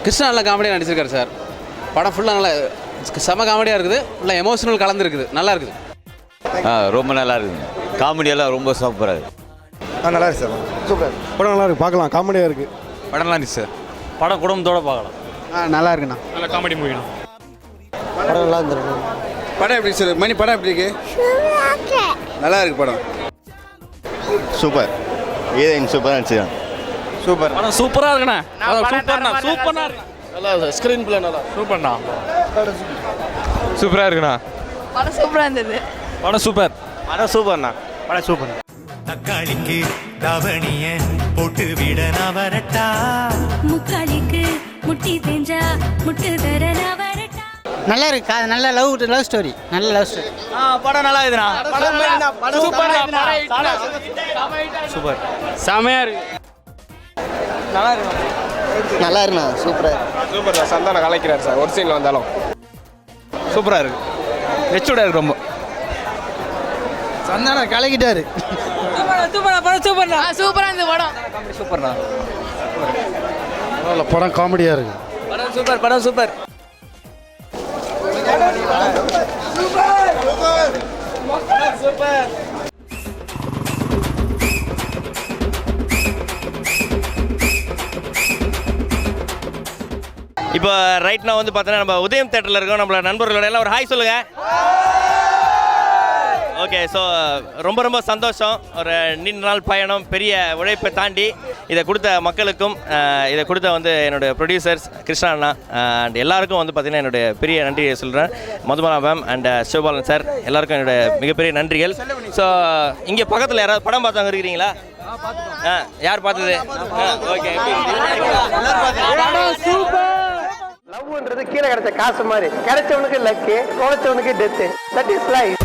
கிருஷ்ணா நல்லா காமெடியாக நடிச்சிருக்காரு சார். படம் ஃபுல்லாக நல்லா செம காமெடியாக இருக்குது, ஃபுல்லாக எமோஷனல் கலந்துருக்குது, நல்லா இருக்குது. ரொம்ப நல்லா இருக்குங்க. காமெடியெல்லாம் ரொம்ப சூப்பராக இருக்குது. நல்லா இருக்கு சார். சூப்பர் படம் நல்லா இருக்கு, பார்க்கலாம். காமெடியாக இருக்குது. படம் நல்லா இருந்துச்சு சார். படம் குடும்பத்தோடு பார்க்கலாம். நல்லா இருக்குண்ணா. நல்ல காமெடி மூவிண்ணா. படம் நல்லா இருந்துருக்கு. படம் எப்படி சார் மணி? படம் எப்படி இருக்கு? நல்லா இருக்கு படம். சூப்பர். ஹீரோயின் சூப்பராக நடிச்சிருக்காங்க. சூப்பர் படம் சூப்பராக இருக்குண்ணா. சூப்பர்ண்ணா, சூப்பர்ண்ணா இருக்கு. நல்லா ஸ்க்ரீன் பிளே நல்லா சூப்பர்ண்ணா. சூப்பராக இருக்குண்ணா. படம் சூப்பராக இருந்தது. படம் சூப்பர். படம் சூப்பர்ண்ணா. படம் சூப்பர். தக்காளிக்கு தவணிய போட்டு விட நவரட்டா, முக்காளிக்கு முட்டி தேஞ்சா முட்டு தர நவரட்டா. நல்லா இருக்கு. நல்ல லவ் ஸ்டோரி. நல்ல லவ் ஸ்டோரி. படம் நல்லா இருக்குண்ணா. சூப்பர். செமையாக இருக்கு. நல்லா இருக்கு. நல்லா இருக்குண்ணா. சூப்பராக சூப்பர் சார். சந்தானம் கலைக்கிறார் சார். ஒரு சீனில் வந்தாலும் சூப்பராக இருக்கு. மெச்சூர்டாக இருக்கு ரொம்ப. சந்தானம் கலக்கிட்டாரு. சூப்பராக இருந்தது படம். சூப்பர்ண்ணா. படம் காமெடியாக இருக்கு. படம் சூப்பர். படம் சூப்பர். இப்போ ரைட் நான் வந்து பார்த்தீங்கன்னா நம்ம உதயம் தேட்டரில் இருக்கோம். நம்மளோட நண்பர்களோட எல்லாம் ஒரு ஹாய் சொல்லுங்கள். ஓகே, ஸோ ரொம்ப ரொம்ப சந்தோஷம். ஒரு நீண்ட நாள் பயணம், பெரிய உழைப்பை தாண்டி இதை கொடுத்த மக்களுக்கும் இதை கொடுத்த வந்து என்னுடைய ப்ரொடியூசர்ஸ் கிருஷ்ணா அண்ணா அண்ட் எல்லாருக்கும் வந்து பார்த்திங்கன்னா என்னுடைய பெரிய நன்றியை சொல்கிறேன். மதுமலா மேம் அண்ட் சிவபாலன் சார் எல்லாருக்கும் என்னுடைய மிகப்பெரிய நன்றிகள். ஸோ இங்கே பக்கத்தில் யாராவது படம் பார்த்தவங்க இருக்கிறீங்களா? யார் பார்த்தது? ஓகே. லவ்ன்றது கீழே கிடைச்ச காசு மாதிரி, கிடைச்சவனுக்கு லக்கு, தொலைச்சவனுக்கு டெத்து. That is life.